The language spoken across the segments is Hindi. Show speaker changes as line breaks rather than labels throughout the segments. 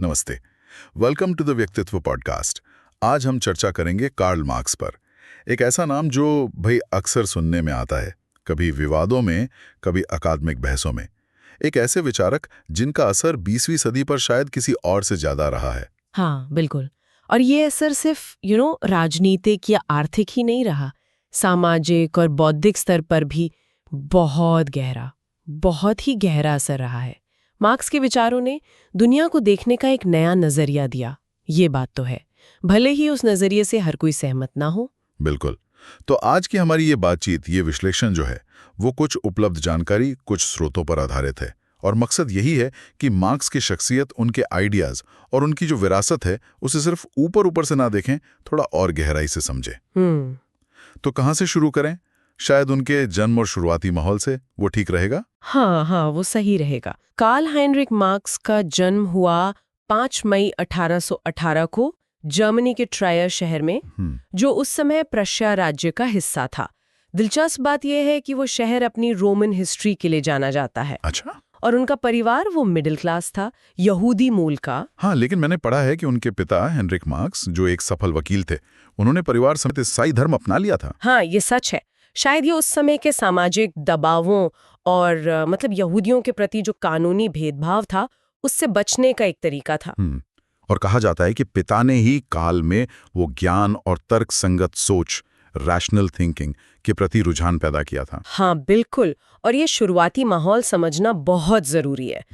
नमस्ते। वेलकम टू द व्यक्तित्व पॉडकास्ट। आज हम चर्चा करेंगे कार्ल मार्क्स पर। एक ऐसा नाम जो भाई अक्सर सुनने में आता है, कभी विवादों में, कभी अकादमिक बहसों में। एक ऐसे विचारक जिनका असर 20वीं सदी पर शायद किसी और से ज्यादा रहा है।
हाँ, बिल्कुल। और ये असर सिर्फ राजनीतिक या आर्थिक ही नहीं रहा, सामाजिक और बौद्धिक स्तर पर भी बहुत ही गहरा असर रहा है। मार्क्स के विचारों ने दुनिया को देखने का एक नया नजरिया दिया, ये बात तो है, भले ही उस नजरिए से हर कोई सहमत ना हो।
बिल्कुल। तो आज की हमारी ये बातचीत, ये विश्लेषण जो है, वो कुछ उपलब्ध जानकारी, कुछ स्रोतों पर आधारित है। और मकसद यही है कि मार्क्स की शख्सियत, उनके आइडियाज और उनकी जो विरासत है, उसे सिर्फ ऊपर ऊपर से ना देखें, थोड़ा और गहराई से समझें। तो कहाँ से शुरू करें? शायद उनके जन्म और शुरुआती माहौल से, वो ठीक रहेगा?
हाँ, वो सही रहेगा। कार्ल हाइनरिक मार्क्स का जन्म हुआ 5 मई 1818 को जर्मनी के ट्रायर शहर में, जो उस समय प्रशिया राज्य का हिस्सा था। दिलचस्प बात यह है कि वो शहर अपनी रोमन हिस्ट्री के लिए जाना जाता है।
अच्छा।
और उनका परिवार वो मिडिल क्लास था, यहूदी मूल का।
हाँ, लेकिन मैंने पढ़ा है कि उनके पिता हेनरिक मार्क्स, जो एक सफल वकील थे, उन्होंने परिवार समेत ईसाई धर्म अपना लिया था।
हाँ, ये सच है। शायद ये उस समय के सामाजिक दबावों और यहूदियों के प्रति जो कानूनी भेदभाव था, उससे बचने का एक तरीका था।
और कहा जाता है कि पिता ने ही काल में वो ज्ञान और तर्क संगत सोच, रैशनल थिंकिंग के प्रति रुझान पैदा किया था।
हाँ, बिल्कुल। और ये शुरुआती माहौल समझना बहुत जरूरी है।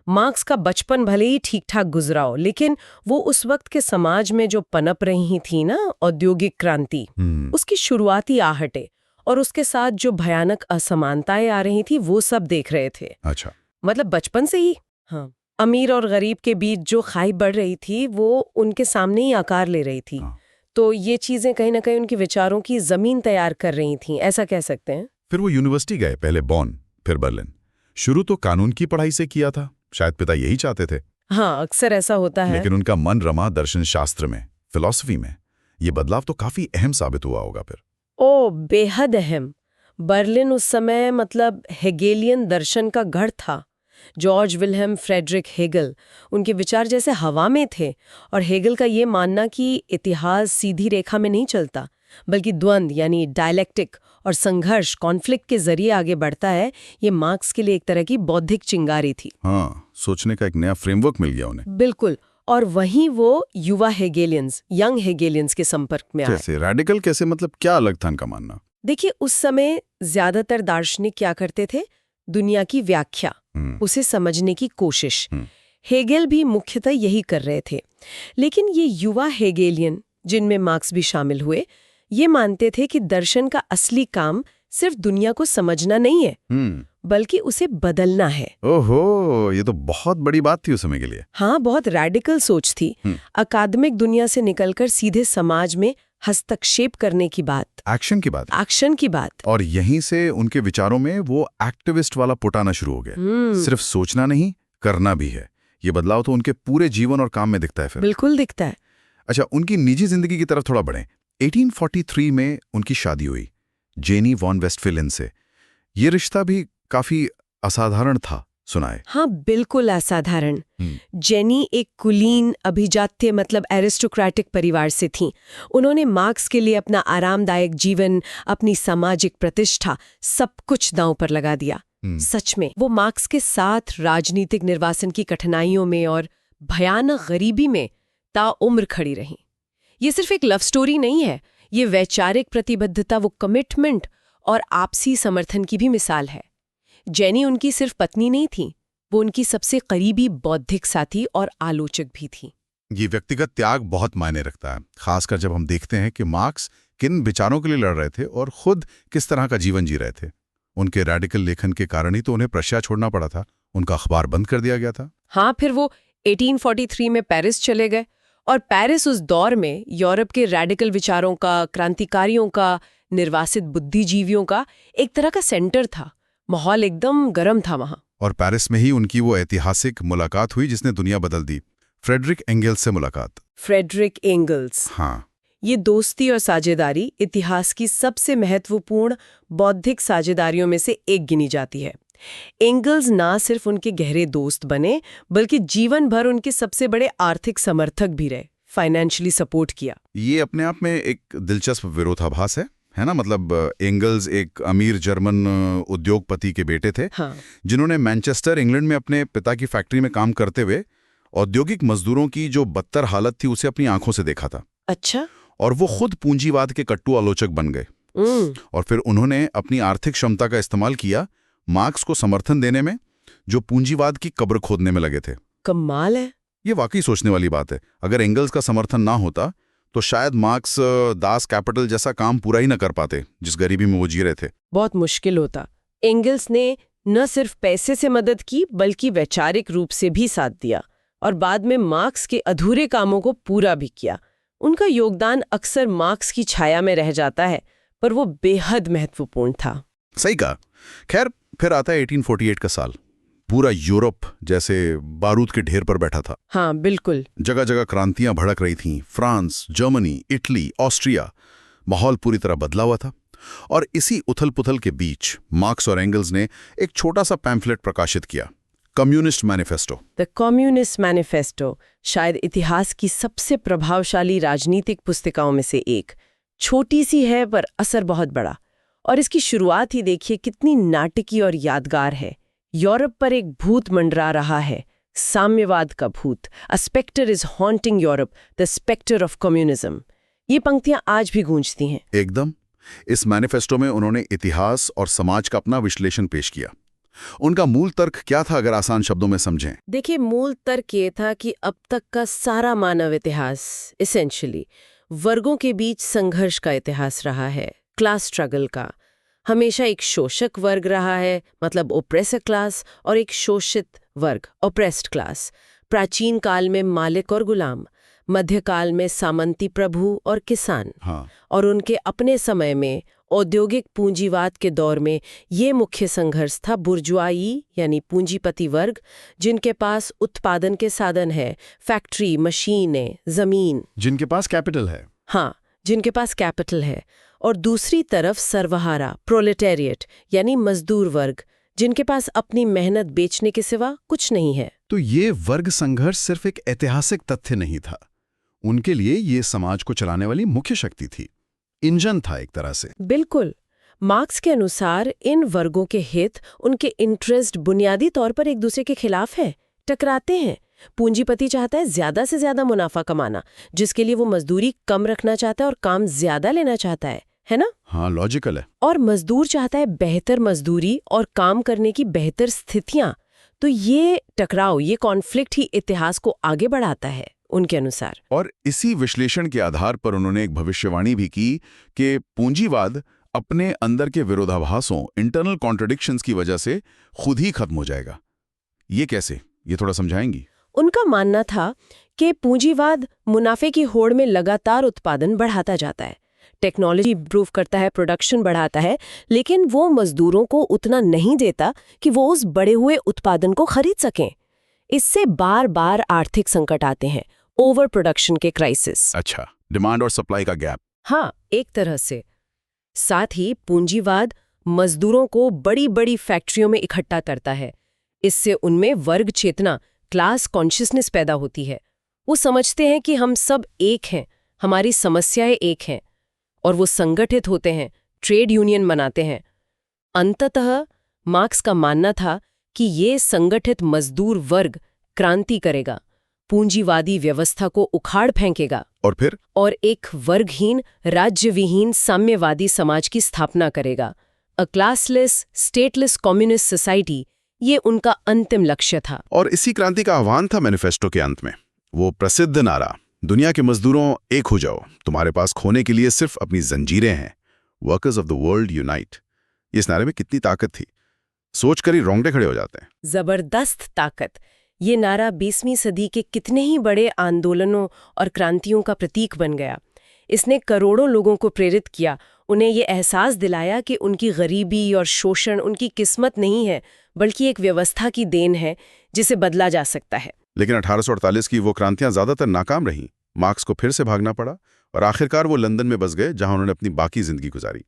मार्क्स का बचपन भले ही ठीक ठाक गुजरा हो, लेकिन वो उस वक्त के समाज में जो पनप रही थी ना, औद्योगिक क्रांति, उसकी शुरुआती आहटें और उसके साथ जो भयानक असमानताएं आ रही थी, वो सब देख रहे थे।
अच्छा।
मतलब बचपन से ही। हाँ, अमीर और गरीब के बीच जो खाई बढ़ रही थी, वो उनके सामने ही आकार ले रही थी। तो ये चीजें कहीं ना कहीं उनके विचारों की जमीन तैयार कर रही थीं, ऐसा कह सकते हैं।
फिर वो यूनिवर्सिटी गए, पहले बॉन, फिर बर्लिन। शुरू तो कानून की पढ़ाई से किया था, शायद पिता यही चाहते थे।
हाँ, अक्सर ऐसा होता है।
लेकिन उनका मन रमा दर्शन शास्त्र में, फिलॉसफी में। ये बदलाव तो काफी अहम साबित हुआ होगा फिर।
ओ, बेहद अहम। बर्लिन उस समय हेगेलियन दर्शन का गढ़ था। जॉर्ज विल्हेम फ्रेडरिक हेगल उनके विचार जैसे हवा में थे। और हेगल का ये मानना कि इतिहास सीधी रेखा में नहीं चलता, बल्कि द्वंद्व यानी डायलेक्टिक और संघर्ष, कॉन्फ्लिक्ट के जरिए आगे बढ़ता है, ये मार्क्स के लिए एक तरह की बौद्धिक चिंगारी थी।
हाँ, सोचने का एक नया फ्रेमवर्क मिल गया उन्हें।
बिल्कुल। और वहीं वो युवा हेगेलियंस, यंग हेगेलियंस के संपर्क में आए।
कैसे रेडिकल, कैसे, मतलब क्या अलग था इनका मानना?
देखिए, उस समय ज्यादातर दार्शनिक क्या करते थे? दुनिया की व्याख्या, उसे समझने की कोशिश। हेगेल भी मुख्यतः यही कर रहे थे। लेकिन ये युवा हेगेलियन, जिनमें मार्क्स भी शामिल हुए, ये मानते थे कि दर्शन का असली काम सिर्फ दुनिया को समझना नहीं है, बल्कि उसे बदलना है।
ओहो, ये तो बहुत बड़ी बात थी उस समय के लिए।
हाँ, बहुत रैडिकल सोच थी। अकादमिक दुनिया से निकलकर सीधे समाज में हस्तक्षेप करने की बात, एक्शन की बात।
और यहीं से उनके विचारों में वो एक्टिविस्ट वाला पुट आना शुरू हो गया। सिर्फ सोचना नहीं, करना भी है। ये बदलाव तो उनके पूरे जीवन और काम में दिखता है फिर।
बिल्कुल दिखता है।
अच्छा, उनकी निजी जिंदगी की तरफ थोड़ा बढ़ें। 1843 में उनकी शादी हुई जेनी वॉन वेस्टफिलन से। ये रिश्ता भी काफी असाधारण था, सुना है।
हाँ, बिल्कुल असाधारण। जेनी एक कुलीन, अभिजात्य एरिस्टोक्रेटिक परिवार से थीं। उन्होंने मार्क्स के लिए अपना आरामदायक जीवन, अपनी सामाजिक प्रतिष्ठा, सब कुछ दांव पर लगा दिया। सच में वो मार्क्स के साथ राजनीतिक निर्वासन की कठिनाइयों में और भयानक गरीबी में ताउम्र खड़ी रहीं। ये सिर्फ एक लव स्टोरी नहीं है, ये वैचारिक प्रतिबद्धता, वो कमिटमेंट और आपसी समर्थन की भी मिसाल है। जेनी उनकी सिर्फ पत्नी नहीं थी, वो उनकी सबसे करीबी बौद्धिक साथी और आलोचक भी थी।
ये व्यक्तिगत त्याग बहुत मायने रखता है, खासकर जब हम देखते हैं कि मार्क्स किन विचारों के लिए लड़ रहे थे और खुद किस तरह का जीवन जी रहे थे। उनके रेडिकल लेखन के कारण ही तो उन्हें प्रशिया छोड़ना पड़ा था, उनका अखबार बंद कर दिया गया था।
हाँ, फिर वो 1843 में पेरिस चले गए। और पेरिस उस दौर में यूरोप के रेडिकल विचारों का, क्रांतिकारियों का, निर्वासित बुद्धिजीवियों का एक तरह का सेंटर था। माहौल एकदम गर्म था वहां।
और पेरिस में ही उनकी वो ऐतिहासिक मुलाकात हुई जिसने दुनिया बदल दी, फ्रेडरिक एंगल्स से मुलाकात।
Friedrich Engels.
हाँ,
ये दोस्ती और साझेदारी इतिहास की सबसे महत्वपूर्ण बौद्धिक साझेदारियों में से एक गिनी जाती है। एंगल्स ना सिर्फ उनके गहरे दोस्त बने बल्कि जीवन भर उनके सबसे बड़े आर्थिक समर्थक भी रहे, फाइनेंशियली सपोर्ट किया।
ये अपने आप में एक दिलचस्प विरोधाभास है ना? मतलब एंगल्स एक अमीर जर्मन उद्योगपति के बेटे थे,
हाँ।
जिन्होंने मैनचेस्टर इंग्लैंड में अपने पिता की फैक्ट्री में काम करते हुए औद्योगिक मजदूरों की जो बदतर हालत थी उसे अपनी आंखों से देखा था।
अच्छा।
और वो खुद पूंजीवाद के कट्टू आलोचक बन गए। और फिर उन्होंने अपनी आर्थिक क्षमता का इस्तेमाल किया मार्क्स को समर्थन देने में, जो पूंजीवाद की कब्र खोदने में लगे थे।
कमाल है।
ये वाकई सोचने वाली बात है। अगर एंगल्स का समर्थन ना होता तो शायद मार्क्स दास कैपिटल जैसा काम पूरा ही न कर पाते जिस गरीबी में वो जी रहे थे।
बहुत मुश्किल होता। एंगल्स ने न सिर्फ पैसे से मदद की बल्कि वैचारिक रूप से भी साथ दिया और बाद में मार्क्स के अधूरे कामों को पूरा भी किया। उनका योगदान अक्सर मार्क्स की छाया में रह जाता है, पर वो बेहद महत्वपूर्ण था।
सही कहा। खैर, फिर आता है 1848 का साल। पूरा यूरोप जैसे बारूद के ढेर पर बैठा था।
हाँ, बिल्कुल।
जगह जगह क्रांतियां भड़क रही थीं। फ्रांस, जर्मनी, इटली, ऑस्ट्रिया, माहौल पूरी तरह बदला हुआ था। और इसी उथल-पुथल के बीच मार्क्स और एंगल्स ने एक छोटा सा पैम्फलेट प्रकाशित किया, communist manifesto.
The communist manifesto शायद इतिहास की सबसे प्रभावशाली राजनीतिक पुस्तिकाओं में से एक। छोटी सी है पर असर बहुत बड़ा। और इसकी शुरुआत ही देखिए कितनी नाटकीय और यादगार है। यूरोप पर एक भूत मंडरा रहा है, साम्यवाद का भूत। A spectre is haunting Europe, the spectre of communism. ये पंक्तियां आज भी गूंजती हैं।
एकदम। इस मैनिफेस्टो में उन्होंने इतिहास और समाज का अपना विश्लेषण पेश किया। उनका मूल तर्क क्या था, अगर आसान शब्दों में समझें?
देखिए, मूल तर्क ये था कि अब तक का सारा मानव इतिहास एसेंशियली वर्गों के बीच संघर्ष का इतिहास रहा है, क्लास स्ट्रगल का। हमेशा एक शोषक वर्ग रहा है, मतलब ओप्रेसर क्लास, और एक शोषित वर्ग, ओप्रेस्ड क्लास। प्राचीन काल में मालिक और गुलाम, मध्यकाल में सामंती प्रभु और किसान।
हाँ।
और उनके अपने समय में औद्योगिक पूंजीवाद के दौर में ये मुख्य संघर्ष था बुर्जुआई यानी पूंजीपति वर्ग, जिनके पास उत्पादन के साधन है, फैक्ट्री, मशीनें, जमीन,
जिनके पास कैपिटल है।
हाँ, जिनके पास कैपिटल है। और दूसरी तरफ सर्वहारा, प्रोलेटेरिएट यानी मजदूर वर्ग, जिनके पास अपनी मेहनत बेचने के सिवा कुछ नहीं है।
तो ये वर्ग संघर्ष सिर्फ एक ऐतिहासिक तथ्य नहीं था, उनके लिए ये समाज को चलाने वाली मुख्य शक्ति थी, इंजन था एक तरह से।
बिल्कुल। मार्क्स के अनुसार इन वर्गों के हित, उनके इंटरेस्ट बुनियादी तौर पर एक दूसरे के खिलाफ है, टकराते हैं। पूंजीपति चाहता है ज्यादा से ज्यादा मुनाफा कमाना, जिसके लिए वो मजदूरी कम रखना चाहता है और काम ज्यादा लेना चाहता है ना?
हाँ, लॉजिकल है।
और मजदूर चाहता है बेहतर मजदूरी और काम करने की बेहतर स्थितियां। तो ये टकराव, ये कॉन्फ्लिक्ट ही इतिहास को आगे बढ़ाता है उनके अनुसार।
और इसी विश्लेषण के आधार पर उन्होंने एक भविष्यवाणी भी की कि पूंजीवाद अपने अंदर के विरोधाभासों, इंटरनल कॉन्ट्रडिक्शंस की वजह से खुद ही खत्म हो जाएगा। ये कैसे, ये थोड़ा समझाएंगी?
उनका मानना था कि पूंजीवाद मुनाफे की होड़ में लगातार उत्पादन बढ़ाता जाता है, टेक्नोलॉजी इंप्रूव करता है, प्रोडक्शन बढ़ाता है, लेकिन वो मजदूरों को उतना नहीं देता कि वो उस बढ़े हुए उत्पादन को खरीद सकें। इससे बार बार आर्थिक संकट आते हैं, ओवर प्रोडक्शन के क्राइसिस।
अच्छा, डिमांड और सप्लाई का गैप।
हाँ, एक तरह से। साथ ही पूंजीवाद मजदूरों को बड़ी बड़ी फैक्ट्रियों में इकट्ठा करता है। इससे उनमें वर्ग चेतना, क्लास कॉन्शियसनेस पैदा होती है। वो समझते हैं कि हम सब एक हैं, हमारी समस्याएं एक हैं, और वो संगठित होते हैं, ट्रेड यूनियन बनाते हैं। अंततः मार्क्स का मानना था कि ये संगठित मजदूर वर्ग क्रांति करेगा, पूंजीवादी व्यवस्था को उखाड़ फेंकेगा और एक वर्गहीन, राज्यविहीन, साम्यवादी समाज की स्थापना करेगा। अ क्लासलेस, स्टेटलेस कम्युनिस्ट सोसाइटी, ये उनका अंतिम लक्ष्य था।
और इसी क्रांति का आह्वान था मैनिफेस्टो के अंत में, वो प्रसिद्ध नारा, दुनिया के मजदूरों एक हो जाओ, तुम्हारे पास खोने के लिए सिर्फ अपनी जंजीरें हैं। Workers of the world unite. इस नारे में कितनी ताकत थी, सोचकर ही रोंगटे खड़े हो जाते हैं।
जबरदस्त ताकत। ये नारा 20वीं सदी के कितने ही बड़े आंदोलनों और क्रांतियों का प्रतीक बन गया। इसने करोड़ों लोगों को प्रेरित किया, उन्हें ये एहसास दिलाया कि उनकी गरीबी और शोषण उनकी किस्मत नहीं है, बल्कि एक व्यवस्था की देन है जिसे बदला जा सकता है।
लेकिन 1848 की वो क्रांतियां ज्यादातर नाकाम रहीं। मार्क्स को फिर से भागना पड़ा और आखिरकार वो लंदन में बस गए, जहां उन्होंने अपनी बाकी जिंदगी गुजारी।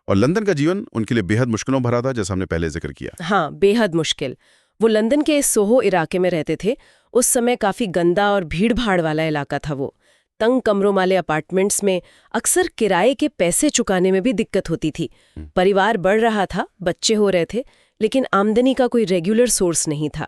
और लंदन का जीवन उनके लिए बेहद मुश्किलों भरा था, जैसा हमने पहले जिक्र किया।
हाँ, बेहद मुश्किल। वो लंदन के सोहो इलाके में रहते थे। उस समय काफी गंदा और भीड़-भाड़ वाला इलाका था वो। तंग कमरों वाले अपार्टमेंट्स में अक्सर किराए के पैसे चुकाने में भी दिक्कत होती थी। परिवार बढ़ रहा था, बच्चे हो रहे थे, लेकिन आमदनी का कोई रेगुलर सोर्स नहीं था।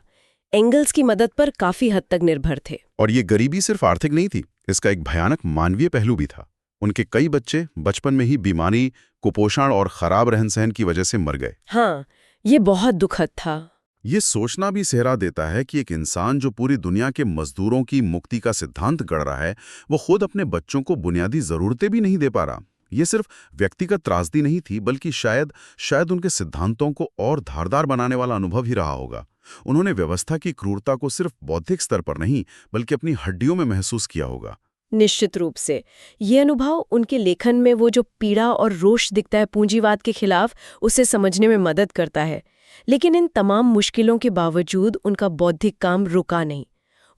एंगल्स की मदद पर काफी हद तक निर्भर थे।
और ये गरीबी सिर्फ आर्थिक नहीं थी, इसका एक भयानक मानवीय पहलू भी था। उनके कई बच्चे बचपन में ही बीमारी, कुपोषण और खराब रहन-सहन की वजह से मर गए।
हाँ, ये बहुत दुखद था।
ये सोचना भी सेहरा देता है कि एक इंसान जो पूरी दुनिया के मजदूरों की मुक्ति का सिद्धांत गढ़ रहा है, वो खुद अपने बच्चों को बुनियादी जरूरतें भी नहीं दे पा रहा। ये सिर्फ व्यक्तिगत त्रासदी नहीं थी, बल्कि शायद उनके सिद्धांतों को और धारदार बनाने वाला अनुभव ही रहा होगा। उन्होंने व्यवस्था की क्रूरता को सिर्फ बौद्धिक स्तर पर नहीं, बल्कि अपनी हड्डियों में महसूस किया होगा।
निश्चित रूप से ये अनुभव उनके लेखन में वो जो पीड़ा और रोष दिखता है पूंजीवाद के खिलाफ, उसे समझने में मदद करता है। लेकिन इन तमाम मुश्किलों के बावजूद उनका बौद्धिक काम रुका नहीं।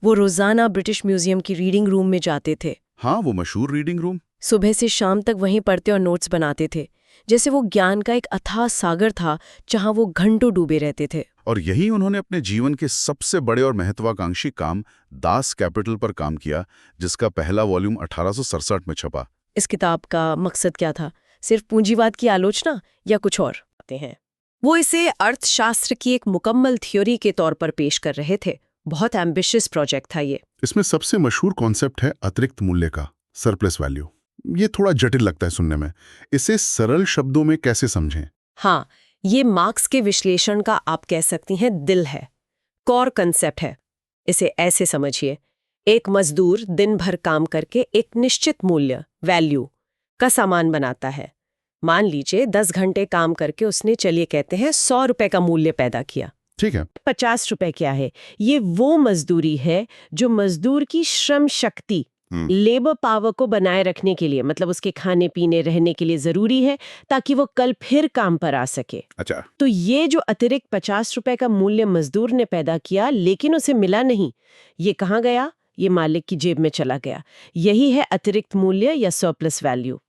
वो रोजाना ब्रिटिश म्यूजियम की रीडिंग रूम में जाते थे।
हाँ, वो मशहूर रीडिंग रूम।
सुबह से शाम तक वहीं पढ़ते और नोट्स बनाते थे, जैसे वो ज्ञान का एक अथाह सागर था जहां वो घंटों डूबे रहते थे।
और यही उन्होंने अपने जीवन के सबसे बड़े और महत्वाकांक्षी काम दास कैपिटल पर काम किया, जिसका पहला वॉल्यूम 1867 में छपा।
इस किताब का मकसद क्या था? सिर्फ पूंजीवाद की आलोचना या कुछ और? आते हैं वो इसे अर्थशास्त्र की एक मुकम्मल थ्योरी के तौर पर पेश कर रहे थे। बहुत एम्बिशियस प्रोजेक्ट था ये।
इसमें सबसे मशहूर कॉन्सेप्ट है अतिरिक्त मूल्य का, सरप्लस वैल्यू। ये थोड़ा जटिल लगता है सुनने में। इसे सरल शब्दों में कैसे समझें?
हाँ, ये मार्क्स के विश्लेषण का आप कह सकती हैं दिल है, कोर कंसेप्ट है। इसे ऐसे समझिए, एक मजदूर दिन भर काम करके एक निश्चित मूल्य, वैल्यू का सामान बनाता है। मान लीजिए 10 घंटे काम करके उसने, चलिए कहते हैं 100 रुपए का मूल्य पैदा किया।
ठीक है।
50 रुपए क्या है? ये वो मजदूरी है जो मजदूर की श्रम शक्ति, लेबर पावर को बनाए रखने के लिए, मतलब उसके खाने पीने रहने के लिए जरूरी है, ताकि वो कल फिर काम पर आ सके।
अच्छा।
तो ये जो अतिरिक्त 50 रुपए का मूल्य मजदूर ने पैदा किया, लेकिन उसे मिला नहीं, ये कहाँ गया? ये मालिक की जेब में चला गया। यही है अतिरिक्त मूल्य या सरप्लस वैल्यू।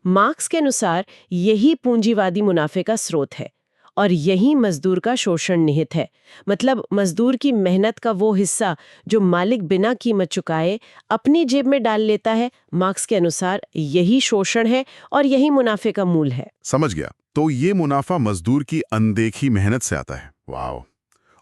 मार्क्स के अनुसार यही पूंजीवादी मुनाफे का स्रोत है और यही मजदूर का शोषण निहित है। मतलब मजदूर की मेहनत का वो हिस्सा जो मालिक बिना कीमत चुकाए अपनी जेब में डाल लेता है, मार्क्स के अनुसार यही शोषण है और यही मुनाफे का मूल है।
समझ गया। तो ये मुनाफा मजदूर की अनदेखी मेहनत से आता है। वाह।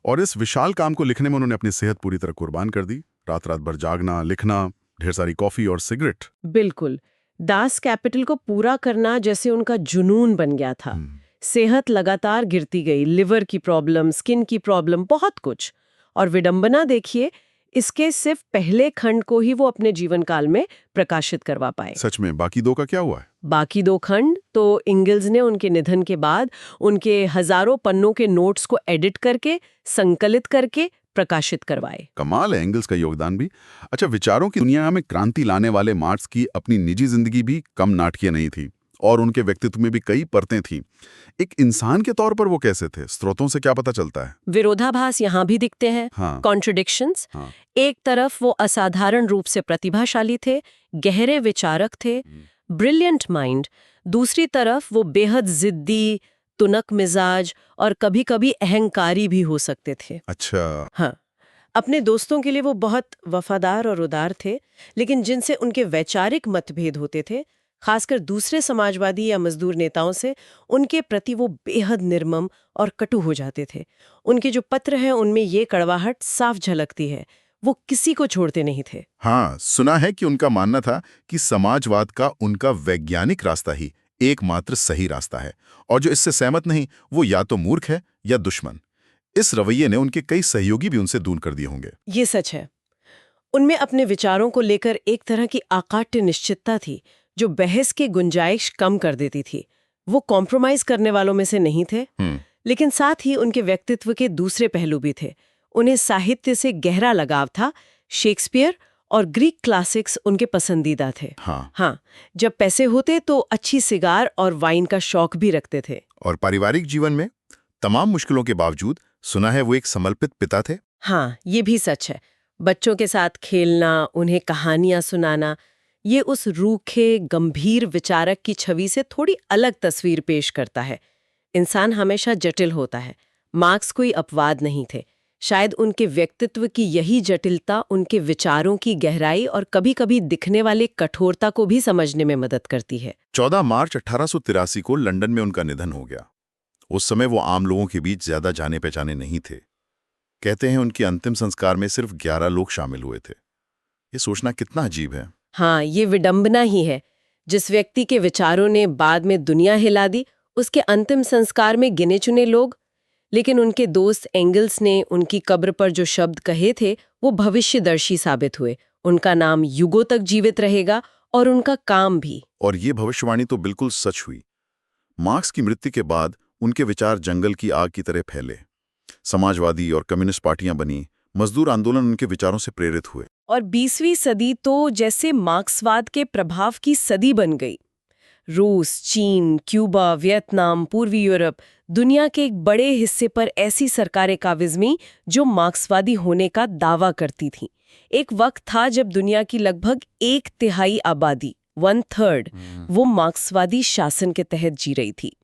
और इस विशाल काम को लिखने में उन्होंने अपनी सेहत पूरी तरह कुर्बान कर दी। रात रात भर जागना, लिखना, ढेर सारी कॉफी और सिगरेट।
बिल्कुल, दास कैपिटल को पूरा करना जैसे उनका जुनून बन गया था। सेहत लगातार गिरती गई, लिवर की प्रॉब्लम, स्किन की प्रॉब्लम, बहुत कुछ। और विडंबना देखिए, इसके सिर्फ पहले खंड को ही वो अपने जीवन काल में प्रकाशित करवा पाए।
सच में? बाकी 2 का क्या हुआ है?
बाकी 2 खंड तो इंगल्स ने उनके निधन के बाद उनके हजारों पन्नों के नोट्स को एडिट करके, संकलित करके प्रकाशित करवाए।
कमाल है एंगल्स का योगदान भी। अच्छा, विचारों की दुनिया में क्रांति लाने वाले मार्क्स की अपनी निजी जिंदगी भी कम नाटकीय नहीं थी और उनके व्यक्तित्व में भी कई परतें थीं। एक इंसान के तौर पर वो कैसे थे? स्रोतों से क्या पता चलता है?
विरोधाभास यहाँ भी दिखते हैं।
हाँ।
कॉन्ट्रडिक्शंस।
हाँ।
एक तरफ वो असाधारण रूप से प्रतिभाशाली थे, गहरे विचारक थे, ब्रिलियंट माइंड। दूसरी तरफ वो बेहद जिद्दी, तुनक मिजाज और कभी-कभी अहंकारी भी हो सकते थे।
अच्छा।
हाँ, अपने दोस्तों के लिए वो बहुत वफादार और उदार थे, लेकिन जिनसे उनके वैचारिक मतभेद होते थे, खासकर दूसरे समाजवादी या मजदूर नेताओं से, उनके प्रति वो बेहद निर्मम और कटु हो जाते थे। उनके जो पत्र हैं उनमें ये कड़वाहट साफ झलकती है। वो किसी को छोड़ते नहीं थे।
हाँ, सुना है कि उनका मानना था कि समाजवाद का उनका वैज्ञानिक रास्ता ही एकमात्र सही रास्ता है और जो इससे सहमत नहीं वो या तो मूर्ख है या दुश्मन। इस रवैये ने उनके कई सहयोगी भी उनसे दूर कर दिए होंगे।
ये सच है। उनमें अपने विचारों को लेकर एक तरह की अकाट्य निश्चितता थी जो बहस की गुंजाइश कम कर देती थी। वो कॉम्प्रोमाइज करने वालों में से नहीं थे, लेकिन साथ ही उनके व्यक्तित्व के दूसरे पहलू भी थे। उन्हें साहित्य से गहरा लगाव था। शेक्सपियर और ग्रीक क्लासिक्स उनके पसंदीदा थे। हाँ, जब पैसे होते तो अच्छी सिगार और वाइन का शौक भी रखते थे।
और पारिवारिक जीवन में तमाम मुश्किलों के बावजूद सुना है वो एक समर्पित पिता थे।
हाँ, ये भी सच है। बच्चों के साथ खेलना, उन्हें कहानियां सुनाना, ये उस रूखे, गंभीर विचारक की छवि से थोड़ी अलग तस्वीर पेश करता है। इंसान हमेशा जटिल होता है। मार्क्स कोई अपवाद नहीं थे। शायद उनके व्यक्तित्व की यही जटिलता उनके विचारों की गहराई और कभी-कभी दिखने वाले कठोरता को भी समझने में मदद करती है।
14 मार्च 1883 को लंदन में उनका निधन हो गया। उस समय वो आम लोगों के बीच ज्यादा जाने पहचाने नहीं थे। कहते हैं उनके अंतिम संस्कार में सिर्फ 11 लोग शामिल हुए थे। ये सोचना कितना अजीब है।
हाँ, ये विडंबना ही है। जिस व्यक्ति के विचारों ने बाद में दुनिया हिला दी, उसके अंतिम संस्कार में गिने चुने लोग। लेकिन उनके दोस्त एंगल्स ने उनकी कब्र पर जो शब्द कहे थे वो भविष्यदर्शी साबित हुए। उनका नाम युगों तक जीवित रहेगा और उनका काम भी।
और ये भविष्यवाणी तो बिल्कुल सच हुई। मार्क्स की मृत्यु के बाद उनके विचार जंगल की आग की तरह फैले। समाजवादी और कम्युनिस्ट पार्टियां बनी। मजदूर आंदोलन उनके विचारों से प्रेरित हुए।
और 20वीं सदी तो जैसे मार्क्सवाद के प्रभाव की सदी बन गई। रूस, चीन, क्यूबा, वियतनाम, पूर्वी यूरोप, दुनिया के एक बड़े हिस्से पर ऐसी सरकारें काबिज में जो मार्क्सवादी होने का दावा करती थीं। एक वक्त था जब दुनिया की लगभग 1/3 आबादी 1/3 वो मार्क्सवादी शासन के तहत जी रही थी।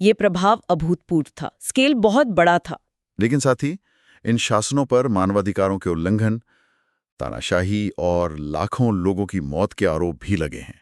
ये प्रभाव अभूतपूर्व था, स्केल बहुत बड़ा था।
लेकिन साथ ही इन शासनों पर मानवाधिकारों के उल्लंघन, तानाशाही और लाखों लोगों की मौत के आरोप भी लगे हैं।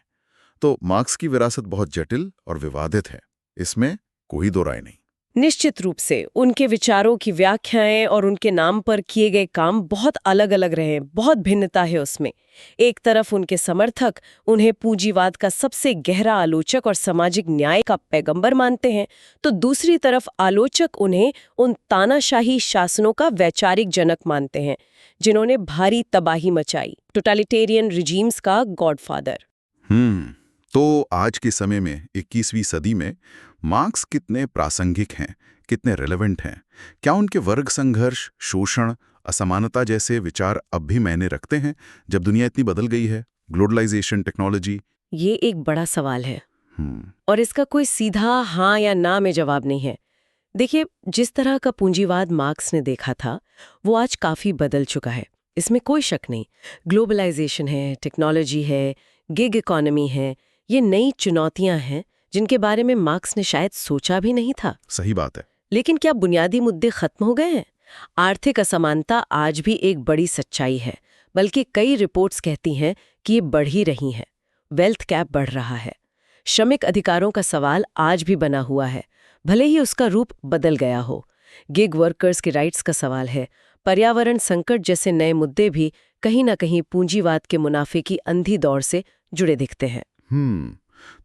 तो मार्क्स की विरासत बहुत जटिल और विवादित है, इसमें कोई दो राय नहीं।
निश्चित रूप से उनके विचारों की व्याख्याएं और उनके नाम पर किए गए काम बहुत अलग-अलग रहे, बहुत भिन्नता है उसमें। एक तरफ उनके समर्थक उन्हें पूंजीवाद का सबसे गहरा आलोचक और सामाजिक न्याय का पैगंबर मानते हैं, तो दूसरी तरफ आलोचक उन्हें उन तानाशाही शासनों का वैचारिक जनक मानते हैं जिन्होंने भारी तबाही मचाई, टोटलिटेरियन रिजीम्स का गॉडफादर।
तो आज के समय में 21वीं सदी में मार्क्स कितने प्रासंगिक हैं, कितने रेलेवेंट हैं? क्या उनके वर्ग संघर्ष, शोषण, असमानता जैसे विचार अब भी मायने रखते हैं जब दुनिया इतनी बदल गई है? Globalisation, technology.
ये एक बड़ा सवाल है और इसका कोई सीधा हाँ या ना में जवाब नहीं है। देखिए, जिस तरह का पूंजीवाद मार्क्स ने देखा था वो आज काफी बदल चुका है, इसमें कोई शक नहीं। ग्लोबलाइजेशन है, टेक्नोलॉजी है, गिग इकोनॉमी है, ये नई चुनौतियां हैं जिनके बारे में मार्क्स ने शायद सोचा भी नहीं था।
सही बात है।
लेकिन क्या बुनियादी मुद्दे खत्म हो गए हैं? आर्थिक असमानता आज भी एक बड़ी सच्चाई है, बल्कि कई रिपोर्ट्स कहती हैं कि ये बढ़ ही रही है। वेल्थ गैप बढ़ रहा है। श्रमिक अधिकारों का सवाल आज भी बना हुआ है, भले ही उसका रूप बदल गया हो। गिग वर्कर्स के राइट्स का सवाल है। पर्यावरण संकट जैसे नए मुद्दे भी कहीं ना कहीं पूंजीवाद के मुनाफे की अंधी दौड़ से जुड़े दिखते हैं।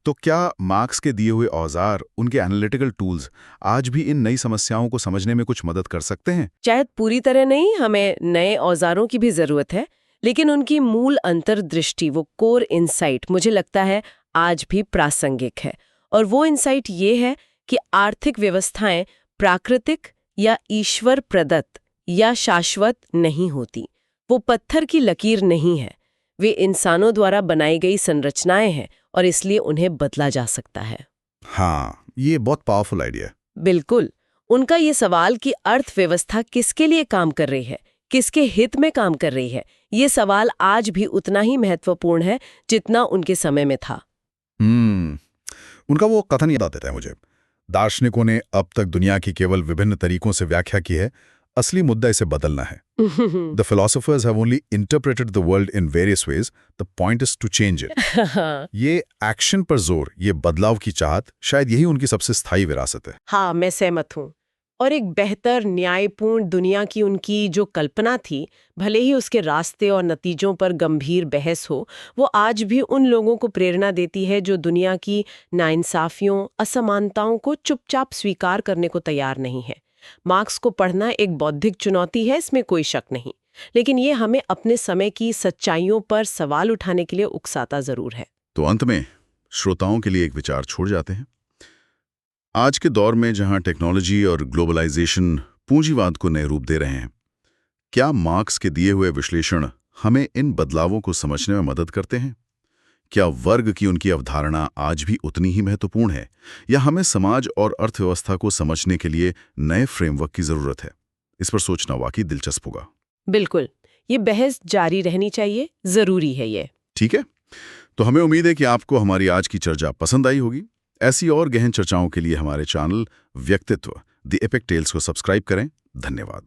तो क्या मार्क्स के दिए हुए औजार, उनके एनालिटिकल टूल्स आज भी इन नई समस्याओं को समझने में कुछ मदद कर सकते हैं?
शायद पूरी तरह नहीं, हमें नए औजारों की भी जरूरत है, लेकिन उनकी मूल अंतर्दृष्टि, वो कोर इनसाइट, मुझे लगता है आज भी प्रासंगिक है। और वो इनसाइट ये है कि आर्थिक व्यवस्थाएं प्राकृतिक या ईश्वर प्रदत्त या शाश्वत नहीं होती। वो पत्थर की लकीर नहीं है, वे इंसानों द्वारा बनाई गई संरचनाएं हैं और इसलिए उन्हें बदला जा सकता है।
हाँ, ये बहुत पावरफुल आइडिया।
बिल्कुल। उनका ये सवाल कि अर्थव्यवस्था किसके लिए काम कर रही है, किसके हित में काम कर रही है, ये सवाल आज भी उतना ही महत्वपूर्ण है जितना उनके समय में था।
उनका वो कथन याद आता है मुझे, दार्शनिकों ने अब तक दुनिया की केवल विभिन्न तरीकों से व्याख्या की है, असली मुद्दा इसे बदलना है। The philosophers have only interpreted the world in various ways. The point is to change it. ये एक्शन पर जोर, ये बदलाव की चाहत, शायद यही उनकी सबसे स्थायी विरासत है।
हाँ, मैं सहमत हूँ। और एक बेहतर न्यायपूर्ण दुनिया की उनकी जो कल्पना थी, भले ही उसके रास्ते और नतीजों पर गंभीर बहस हो, वो आज भी उन लोगों को प्रेरणा देती है जो दुनिया की नाइंसाफियों, असमानताओं को चुपचाप स्वीकार करने को तैयार नहीं है। मार्क्स को पढ़ना एक बौद्धिक चुनौती है, इसमें कोई शक नहीं, लेकिन ये हमें अपने समय की सच्चाइयों पर सवाल उठाने के लिए उकसाता जरूर है।
तो अंत में श्रोताओं के लिए एक विचार छोड़ जाते हैं। आज के दौर में जहां टेक्नोलॉजी और ग्लोबलाइजेशन पूंजीवाद को नए रूप दे रहे हैं, क्या मार्क्स के दिए हुए विश्लेषण हमें इन बदलावों को समझने में मदद करते हैं? क्या वर्ग की उनकी अवधारणा आज भी उतनी ही महत्वपूर्ण है, या हमें समाज और अर्थव्यवस्था को समझने के लिए नए फ्रेमवर्क की जरूरत है? इस पर सोचना वाकई दिलचस्प होगा।
बिल्कुल, ये बहस जारी रहनी चाहिए, जरूरी है ये।
ठीक है, तो हमें उम्मीद है कि आपको हमारी आज की चर्चा पसंद आई होगी। ऐसी और गहन चर्चाओं के लिए हमारे चैनल व्यक्तित्व द एपिक टेल्स को सब्सक्राइब करें। धन्यवाद।